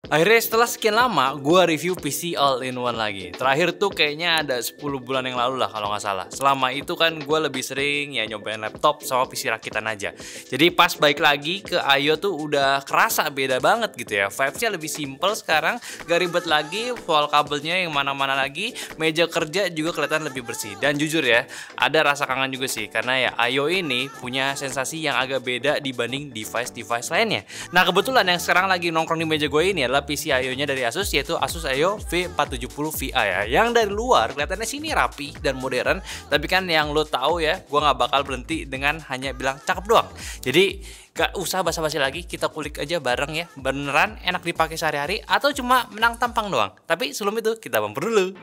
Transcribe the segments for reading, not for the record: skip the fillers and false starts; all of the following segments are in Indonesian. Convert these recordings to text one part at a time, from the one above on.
Akhirnya setelah sekian lama, gue review PC all-in-one lagi. Terakhir tuh kayaknya ada 10 bulan yang lalu lah kalau nggak salah. Selama itu kan gue lebih sering ya nyobain laptop sama PC rakitan aja. Jadi pas balik lagi ke Ayo tuh udah kerasa beda banget gitu ya. Vibes-nya lebih simple sekarang, gak ribet lagi, wall kabelnya yang mana-mana lagi, meja kerja juga kelihatan lebih bersih. Dan jujur ya, ada rasa kangen juga sih, karena ya Ayo ini punya sensasi yang agak beda dibanding device-device lainnya. Nah kebetulan yang sekarang lagi nongkrong di meja gue ini adalah PC Ayo-nya dari Asus, yaitu Asus Ayo V470 VA ya. Yang dari luar kelihatannya sini rapi dan modern, tapi kan yang lo tahu ya, gue nggak bakal berhenti dengan hanya bilang cakep doang. Jadi gak usah basa-basi lagi, kita kulik aja bareng ya. Beneran enak dipakai sehari-hari atau cuma menang tampang doang. Tapi sebelum itu kita bumper dulu.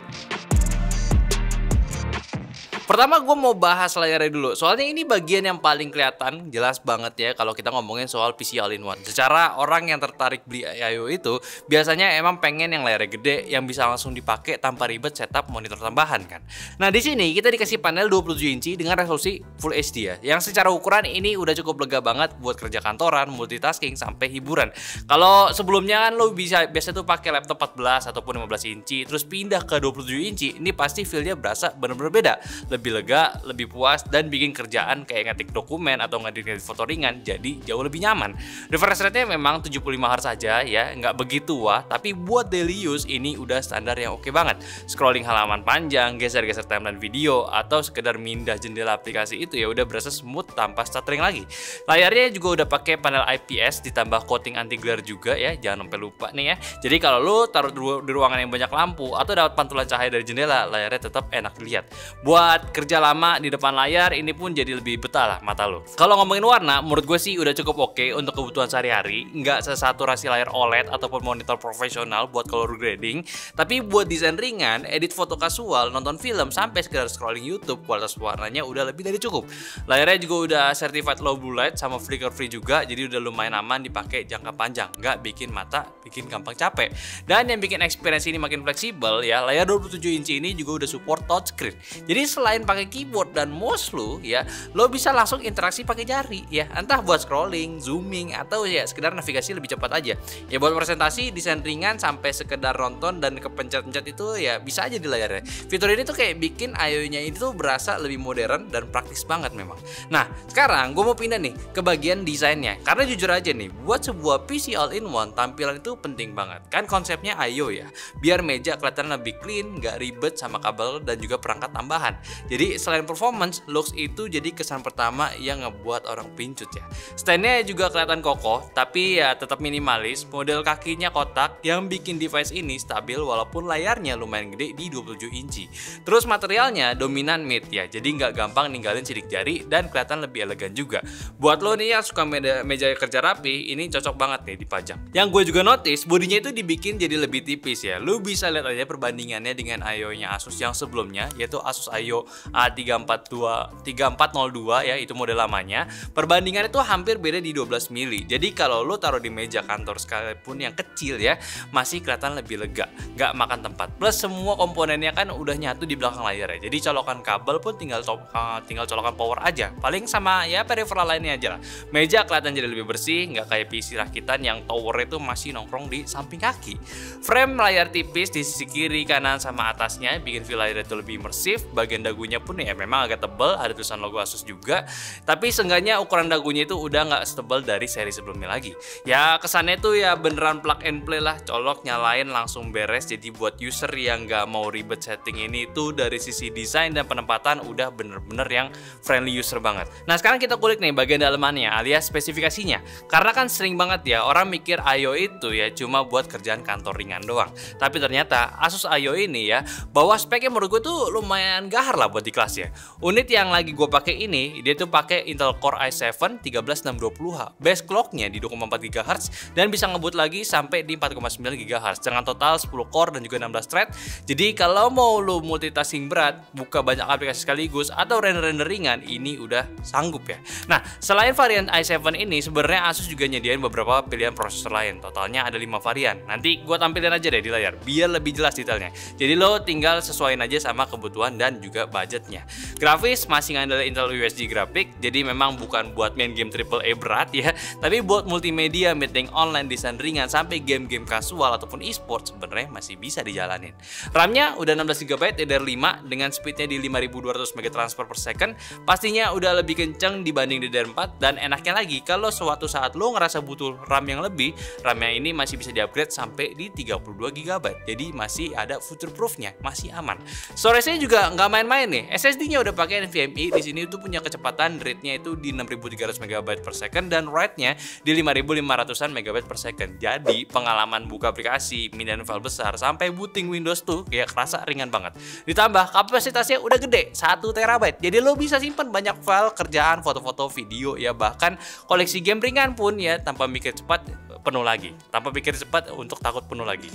Pertama gue mau bahas layarnya dulu, soalnya ini bagian yang paling kelihatan jelas banget ya kalau kita ngomongin soal PC all-in-one. Secara orang yang tertarik beli Ayo itu biasanya emang pengen yang layarnya gede, yang bisa langsung dipakai tanpa ribet setup monitor tambahan kan. Nah di sini kita dikasih panel 27 inci dengan resolusi Full HD ya, yang secara ukuran ini udah cukup lega banget buat kerja kantoran, multitasking sampai hiburan. Kalau sebelumnya kan lo biasa tuh pakai laptop 14 ataupun 15 inci, terus pindah ke 27 inci, ini pasti feelnya berasa bener-bener beda. Lebih lega, lebih puas, dan bikin kerjaan kayak ngetik dokumen atau ngedit foto ringan jadi jauh lebih nyaman. Refresh rate-nya memang 75 Hz saja ya, nggak begitu wah, tapi buat daily use ini udah standar yang oke banget. Scrolling halaman panjang, geser-geser timeline video, atau sekedar mindah jendela aplikasi itu ya udah berasa smooth tanpa stuttering lagi. Layarnya juga udah pakai panel IPS ditambah coating anti glare juga ya, jangan sampai lupa nih ya. Jadi kalau lo taruh di ruangan yang banyak lampu atau dapat pantulan cahaya dari jendela, layarnya tetap enak dilihat. Buat kerja lama di depan layar ini pun jadi lebih betah lah mata lo. Kalau ngomongin warna, menurut gue sih udah cukup oke untuk kebutuhan sehari-hari. Nggak sesaturasi layar OLED ataupun monitor profesional buat color grading, tapi buat desain ringan, edit foto kasual, nonton film, sampai sekedar scrolling YouTube, kualitas warnanya udah lebih dari cukup. Layarnya juga udah certified low blue light sama flicker free juga, jadi udah lumayan aman dipakai jangka panjang, nggak bikin mata bikin gampang capek. Dan yang bikin experience ini makin fleksibel ya, layar 27 inci ini juga udah support touchscreen. Jadi selain pakai keyboard dan mouse lo ya, lo bisa langsung interaksi pakai jari ya, entah buat scrolling, zooming, atau ya sekedar navigasi lebih cepat aja. Ya buat presentasi, desain ringan, sampai sekedar nonton dan kepencet-pencet itu ya bisa aja di layarnya. Fitur ini tuh kayak bikin Ayo-nya itu tuh berasa lebih modern dan praktis banget memang. Nah sekarang gue mau pindah nih ke bagian desainnya, karena jujur aja nih, buat sebuah PC all-in-one tampilan itu penting banget. Kan konsepnya Ayo ya, biar meja kelihatan lebih clean, gak ribet sama kabel dan juga perangkat tambahan. Jadi selain performance, looks itu jadi kesan pertama yang ngebuat orang pincut ya. Standnya juga kelihatan kokoh, tapi ya tetap minimalis. Model kakinya kotak yang bikin device ini stabil walaupun layarnya lumayan gede di 27 inci. Terus materialnya dominan mid ya, jadi nggak gampang ninggalin sidik jari dan kelihatan lebih elegan juga. Buat lo nih yang suka meja kerja rapi, ini cocok banget nih dipajang. Yang gue juga notice, bodinya itu dibikin jadi lebih tipis ya. Lo bisa lihat aja perbandingannya dengan Ayo-nya Asus yang sebelumnya, yaitu Asus Ayo A3402 ya, itu model lamanya. Perbandingannya itu hampir beda di 12 mili. Jadi kalau lo taruh di meja kantor sekalipun yang kecil ya, masih kelihatan lebih lega, nggak makan tempat. Plus semua komponennya kan udah nyatu di belakang layar ya. Jadi colokan kabel pun tinggal colokan power aja. Paling sama ya peripheral lainnya aja lah. Meja kelihatan jadi lebih bersih, nggak kayak PC rakitan yang towernya itu masih nongkrong di samping kaki. Frame layar tipis di sisi kiri, kanan, sama atasnya bikin feel layar itu lebih imersif. Bagian dagunya pun ya memang agak tebal, ada tulisan logo Asus juga, tapi seenggaknya ukuran dagunya itu udah nggak setebal dari seri sebelumnya lagi. Ya kesannya tuh ya beneran plug and play lah, colok nyalain langsung beres. Jadi buat user yang nggak mau ribet setting ini tuh dari sisi desain dan penempatan udah bener-bener yang friendly user banget. Nah sekarang kita kulik nih bagian dalamannya alias spesifikasinya, karena kan sering banget ya orang mikir Ayo itu ya cuma buat kerjaan kantor ringan doang, tapi ternyata Asus Ayo ini ya bawa speknya menurut gue tuh lumayan gahar lah buat di kelas ya. Unit yang lagi gue pakai ini, dia tuh pakai Intel Core i7 13620H. Base clocknya di 2,4 GHz dan bisa ngebut lagi sampai di 4,9 GHz dengan total 10 core dan juga 16 thread. Jadi kalau mau lo multitasking berat, buka banyak aplikasi sekaligus atau render ringan, ini udah sanggup ya. Nah, selain varian i7 ini, sebenarnya Asus juga nyediain beberapa pilihan prosesor lain. Totalnya ada 5 varian. Nanti gue tampilin aja deh di layar biar lebih jelas detailnya. Jadi lo tinggal sesuaiin aja sama kebutuhan dan juga budget budgetnya. Grafis masih ngandelin Intel UHD grafik, jadi memang bukan buat main game AAA berat ya, tapi buat multimedia, meeting online, desain ringan, sampai game-game kasual ataupun e-sport sebenarnya masih bisa dijalanin. RAM-nya udah 16GB DDR5 dengan speednya di 5200 MB transfer per second, pastinya udah lebih kenceng dibanding DDR4, dan enaknya lagi kalau suatu saat lo ngerasa butuh RAM yang lebih, RAM-nya ini masih bisa di-upgrade sampai di 32GB. Jadi masih ada future proof-nya, masih aman. Storage-nya juga nggak main-main nih. SSD-nya udah pakai NVMe, di sini itu punya kecepatan read-nya itu di 6300 MB per second dan write-nya di 5500-an MB per second. Jadi pengalaman buka aplikasi, mindahin file besar sampai booting Windows tuh kayak kerasa ringan banget. Ditambah kapasitasnya udah gede, 1 TB. Jadi lo bisa simpan banyak file kerjaan, foto-foto, video ya, bahkan koleksi game ringan pun ya tanpa mikir cepat penuh lagi. Tanpa pikir cepat untuk takut penuh lagi.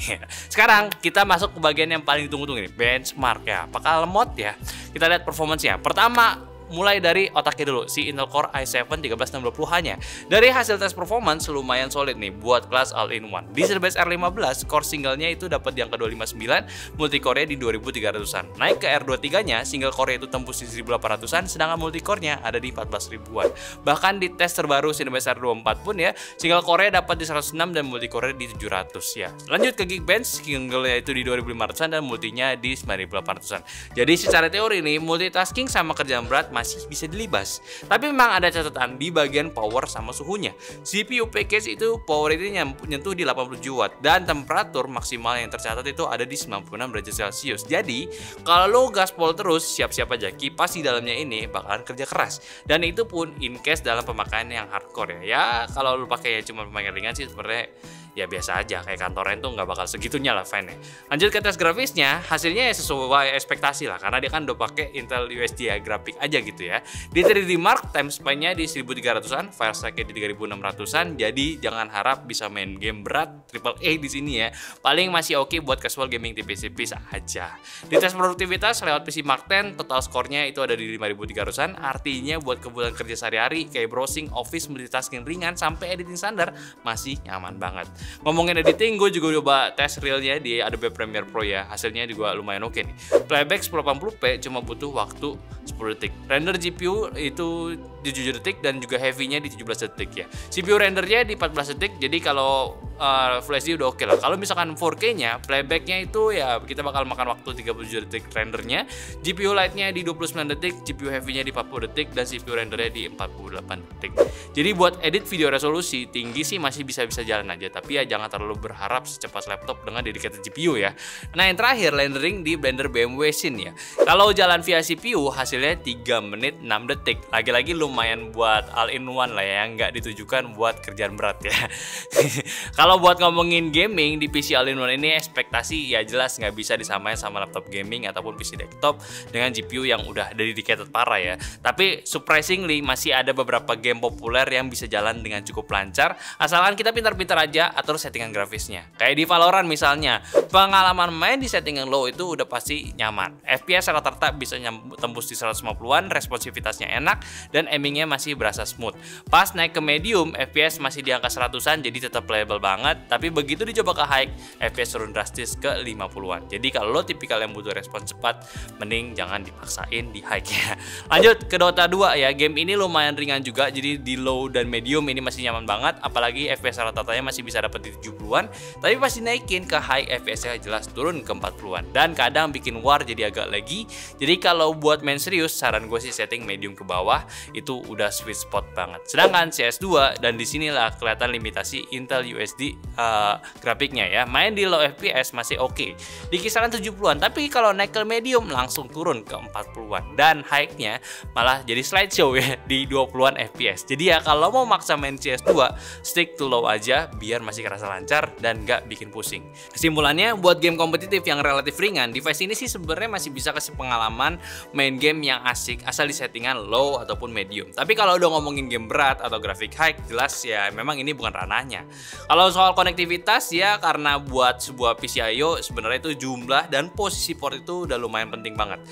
Sekarang kita masuk ke bagian yang paling ditunggu-tunggu nih, benchmark ya. Apakah lemot ya? Kita lihat performance-nya. Pertama, mulai dari otaknya dulu, si Intel Core i7 1360H-nya. Dari hasil tes performance lumayan solid nih buat kelas all-in-one. Di Cerebras R15, core single-nya itu dapat di angka 259, multi-core-nya di 2300-an. Naik ke R23-nya, single core-nya itu tembus di 1800-an, sedangkan multi-core-nya ada di 14 ribuan. Bahkan di tes terbaru Cerebras R24 pun ya, single core-nya dapat di 106 dan multi-core-nya di 700 ya. Lanjut ke Geekbench, single-nya itu di 2500-an dan multinya di 9800-an. Jadi secara teori nih, multitasking sama kerjaan berat masih bisa dilibas. Tapi memang ada catatan di bagian power sama suhunya. CPU package itu power itu nyentuh di 87 watt dan temperatur maksimal yang tercatat itu ada di 96 derajat Celcius. Jadi kalau lo gaspol terus, siap-siap aja kipas di dalamnya ini bakalan kerja keras. Dan itu pun in case dalam pemakaian yang hardcore ya. Ya kalau lo pakai cuma pemakaian ringan sih sebenarnya ya biasa aja, kayak kantoran tuh nggak bakal segitunya lah fan-nya. Lanjut ke tes grafisnya, hasilnya ya sesuai ekspektasi lah, karena dia kan udah pakai Intel UHD grafik aja gitu ya. Di 3D Mark, time span-nya di 1300-an, file size-nya di 3600-an, jadi jangan harap bisa main game berat AAA di sini ya. Paling masih oke buat casual gaming tipis-tipis aja. Di tes produktivitas lewat PC Mark 10, total score-nya itu ada di 5300-an, artinya buat kebutuhan kerja sehari-hari kayak browsing, office, multitasking ringan sampai editing standar masih nyaman banget. Ngomongin editing, gue juga coba tes realnya di Adobe Premiere Pro ya. Hasilnya juga lumayan oke nih. Playback 1080p cuma butuh waktu 10 detik. Render GPU itu di 7 detik dan juga heavy-nya di 17 detik ya. CPU rendernya di 14 detik. Jadi kalau Full HD udah oke lah. Kalau misalkan 4K-nya, playback-nya itu ya kita bakal makan waktu 37 detik rendernya. GPU Lite-nya di 29 detik, GPU heavy-nya di 40 detik dan CPU rendernya di 48 detik. Jadi buat edit video resolusi tinggi sih masih bisa-bisa jalan aja, tapi ya jangan terlalu berharap secepat laptop dengan dedicated GPU ya. Nah, yang terakhir rendering di Blender BMW Scene ya. Kalau jalan via CPU hasilnya 3 menit 6 detik. Lagi-lagi lumayan buat all-in-one lah ya, nggak ditujukan buat kerjaan berat ya. Kalau buat ngomongin gaming di PC all-in-one ini ekspektasi ya jelas nggak bisa disamain sama laptop gaming ataupun PC desktop dengan GPU yang udah dedicated parah ya. Tapi surprisingly masih ada beberapa game populer yang bisa jalan dengan cukup lancar asalkan kita pintar-pintar aja atur settingan grafisnya. Kayak di Valorant misalnya, pengalaman main di settingan low itu udah pasti nyaman. FPS rata-rata bisa tembus di 150-an, responsivitasnya enak dan aimingnya masih berasa smooth. Pas naik ke medium, FPS masih di angka 100-an jadi tetap playable banget. Tapi begitu dicoba ke high, FPS turun drastis ke 50-an. Jadi kalau lo tipikal yang butuh respon cepat, mending jangan dipaksain di high ya. Lanjut ke Dota 2 ya. Game ini lumayan ringan juga, jadi di low dan medium ini masih nyaman banget. Apalagi FPS rata-ratanya masih bisa dapat di 70-an. Tapi pas dinaikin ke high, FPS-nya jelas turun ke 40-an. Dan kadang bikin war jadi agak lagi. Jadi kalau buat main serius, saran gue sih setting medium ke bawah, itu udah sweet spot banget. Sedangkan CS2, dan disinilah kelihatan limitasi Intel UHD grafiknya ya. Main di low FPS masih oke, di kisaran 70-an, tapi kalau naik ke medium langsung turun ke 40-an dan high-nya malah jadi slideshow ya di 20-an FPS. Jadi ya kalau mau maksa main CS2, stick to low aja biar masih kerasa lancar dan gak bikin pusing. Kesimpulannya, buat game kompetitif yang relatif ringan, device ini sih sebenarnya masih bisa kasih pengalaman main game yang asik asal di settingan low ataupun medium. Tapi kalau udah ngomongin game berat atau grafik high, jelas ya memang ini bukan ranahnya. Kalau Kalau soal konektivitas ya, karena buat sebuah PC I/O sebenarnya itu jumlah dan posisi port itu udah lumayan penting banget.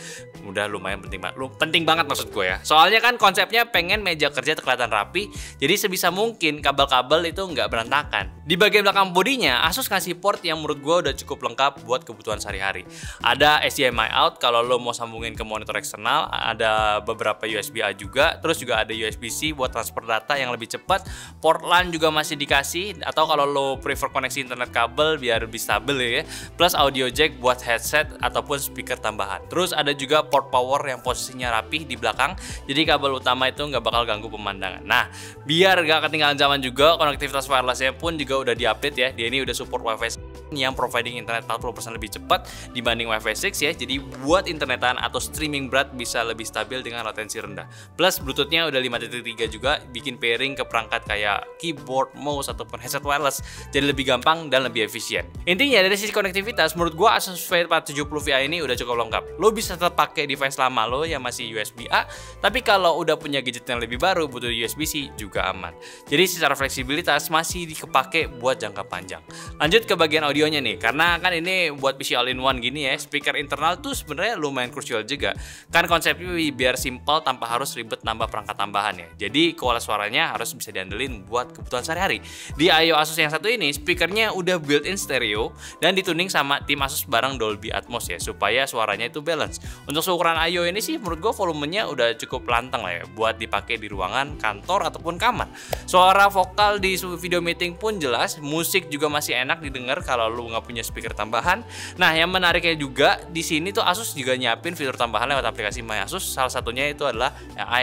Penting banget maksud gue ya. Soalnya kan konsepnya pengen meja kerja kelihatan rapi, jadi sebisa mungkin kabel-kabel itu nggak berantakan. Di bagian belakang bodinya, Asus ngasih port yang menurut gue udah cukup lengkap buat kebutuhan sehari-hari. Ada HDMI out kalau lo mau sambungin ke monitor eksternal, ada beberapa USB-A juga, terus juga ada USB-C buat transfer data yang lebih cepat. Port LAN juga masih dikasih, atau kalau lo prefer koneksi internet kabel biar lebih stabil ya. Plus audio jack buat headset ataupun speaker tambahan. Terus ada juga port power yang posisinya rapih di belakang, jadi kabel utama itu nggak bakal ganggu pemandangan. Nah, biar gak ketinggalan zaman juga, konektivitas wirelessnya pun juga udah diupdate ya. Dia ini udah support Wi-Fi yang providing internet 40% lebih cepat dibanding Wi-Fi 6 ya. Jadi buat internetan atau streaming berat bisa lebih stabil dengan latensi rendah. Plus Bluetooth-nya udah 5.3 juga, bikin pairing ke perangkat kayak keyboard, mouse ataupun headset wireless jadi lebih gampang dan lebih efisien. Intinya dari sisi konektivitas, menurut gua Asus V470 VI ini udah cukup lengkap. Lo bisa tetap pakai device lama lo yang masih USB-A, tapi kalau udah punya gadget yang lebih baru butuh USB-C juga aman. Jadi secara fleksibilitas masih dikepake buat jangka panjang. Lanjut ke bagian audionya nih, karena kan ini buat PC all-in-one gini ya, speaker internal tuh sebenarnya lumayan krusial juga. Kan konsepnya biar simple tanpa harus ribet nambah perangkat tambahan ya. Jadi kualitas suaranya harus bisa diandelin buat kebutuhan sehari-hari. Di I/O Asus yang satu ini, speakernya udah built-in stereo dan dituning sama tim Asus bareng Dolby Atmos ya, supaya suaranya itu balance. Untuk seukuran I/O ini sih menurut gue volumenya udah cukup lantang lah ya, buat dipakai di ruangan kantor ataupun kamar. Suara vokal di video meeting pun jelas, musik juga masih enak didengar kalau lu nggak punya speaker tambahan. Nah, yang menariknya juga di sini tuh Asus juga nyiapin fitur tambahan lewat aplikasi My Asus. Salah satunya itu adalah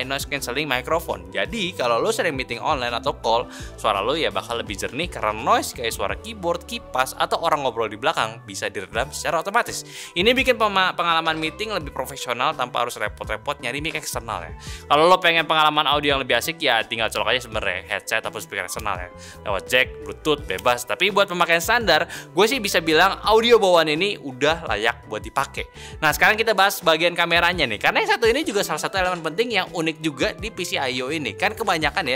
noise cancelling microphone. Jadi kalau lu sering meeting online atau call, suara lu ya bakal lebih jernih karena noise kayak suara keyboard, kipas atau orang ngobrol di belakang bisa diredam secara otomatis. Ini bikin pengalaman meeting lebih profesional tanpa harus repot-repot nyari mic eksternal ya. Kalau lo pengen pengalaman audio yang lebih asik ya tinggal colok aja sebenarnya headset atau speaker eksternal ya. Lewat jack, bluetooth, bebas. Tapi buat pemakaian standar, gue sih bisa bilang audio bawaan ini udah layak buat dipakai. Nah, sekarang kita bahas bagian kameranya nih. Karena yang satu ini juga salah satu elemen penting yang unik juga di PC I/O ini. Kan kebanyakan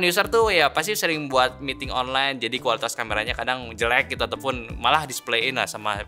user tuh ya pasti sering buat meeting online, jadi kualitas kameranya kadang jelek gitu ataupun malah displayin lah sama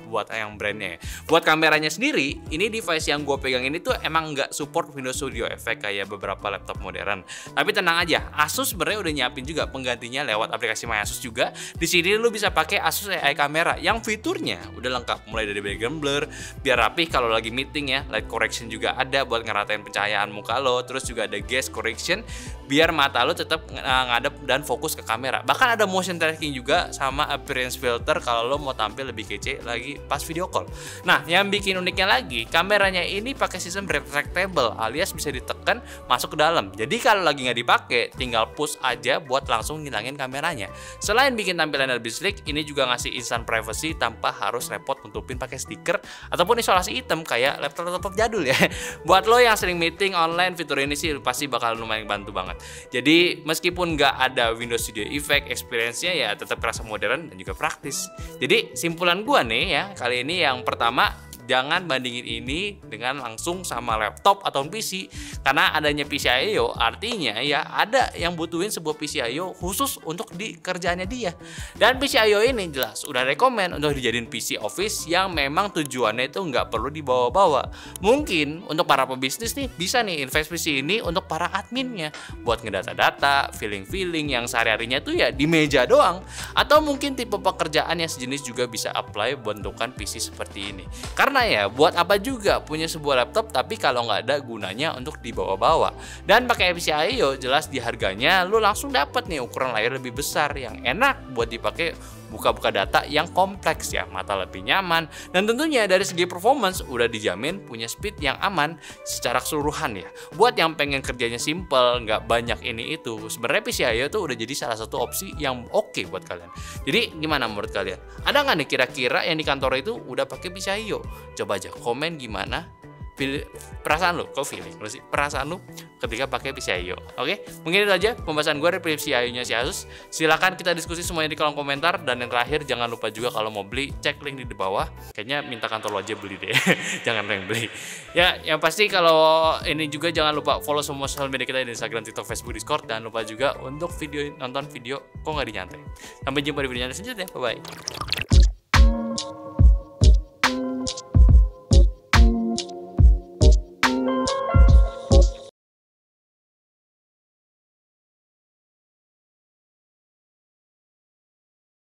buat yang brandnya. Buat kameranya sendiri, ini device yang gue pegang ini tuh emang nggak support Windows Studio Effect kayak beberapa laptop modern. Tapi tenang aja, Asus sebenarnya udah nyiapin juga penggantinya lewat aplikasi My Asus juga. Di sini lu bisa pakai Asus AI Camera yang fiturnya udah lengkap, mulai dari background blur biar rapih kalau lagi meeting ya, light correction juga ada buat ngeratain pencahayaan muka lo, terus juga ada gaze correction biar mata lo tetap ngadep dan fokus ke kamera. Bahkan ada motion tracking juga sama appearance filter kalau lo mau tampil lebih kece lagi pas video call. Nah, yang bikin uniknya lagi, kameranya ini pakai sistem retractable alias bisa ditekan masuk ke dalam. Jadi kalau lagi nggak dipakai, tinggal push aja buat langsung ngilangin kameranya. Selain bikin tampilan lebih sleek, ini juga ngasih instant privacy tanpa harus repot nutupin pakai stiker ataupun isolasi hitam kayak laptop jadul ya. Buat lo yang sering meeting online, fitur ini sih pasti bakal lumayan bantu banget. Jadi meskipun nggak ada Windows Studio Effect, experience-nya ya tetap terasa modern dan juga praktis. Jadi simpulan gua nih ya, kali ini yang pertama, jangan bandingin ini dengan langsung sama laptop atau PC, karena adanya PC I/O artinya ya ada yang butuhin sebuah PC I/O khusus untuk di kerjaannya dia. Dan PC I/O ini jelas udah rekomen untuk dijadiin PC office yang memang tujuannya itu nggak perlu dibawa-bawa. Mungkin untuk para pebisnis nih bisa nih invest PC ini untuk para adminnya buat ngedata-data, feeling yang sehari-harinya tuh ya di meja doang. Atau mungkin tipe pekerjaan yang sejenis juga bisa apply bentukan PC seperti ini. Karena ya buat apa juga punya sebuah laptop tapi kalau nggak ada gunanya untuk dibawa-bawa. Dan pakai PC I/O jelas di harganya lu langsung dapat nih ukuran layar lebih besar yang enak buat dipakai buka-buka data yang kompleks ya, mata lebih nyaman, dan tentunya dari segi performance udah dijamin punya speed yang aman secara keseluruhan ya. Buat yang pengen kerjanya simple, nggak banyak ini itu, sebenarnya PC I/O tuh udah jadi salah satu opsi yang oke buat kalian. Jadi gimana menurut kalian? Ada nggak nih kira-kira yang di kantor itu udah pakai PC I/O? Coba aja komen gimana perasaan lu, kok feeling lu sih? Perasaan lu ketika pakai PCIe. Oke, mungkin itu aja pembahasan gue review PCIe-nya si Asus. Silakan kita diskusi semuanya di kolom komentar, dan yang terakhir jangan lupa juga kalau mau beli cek link di bawah. Kayaknya minta kantor lo aja beli deh. Jangan lo yang beli. Ya, yang pasti kalau ini juga jangan lupa follow semua sosial media kita di Instagram, TikTok, Facebook, Discord. Jangan lupa juga untuk nonton video kok nggak dinyantai. Sampai jumpa di video selanjutnya. Bye bye.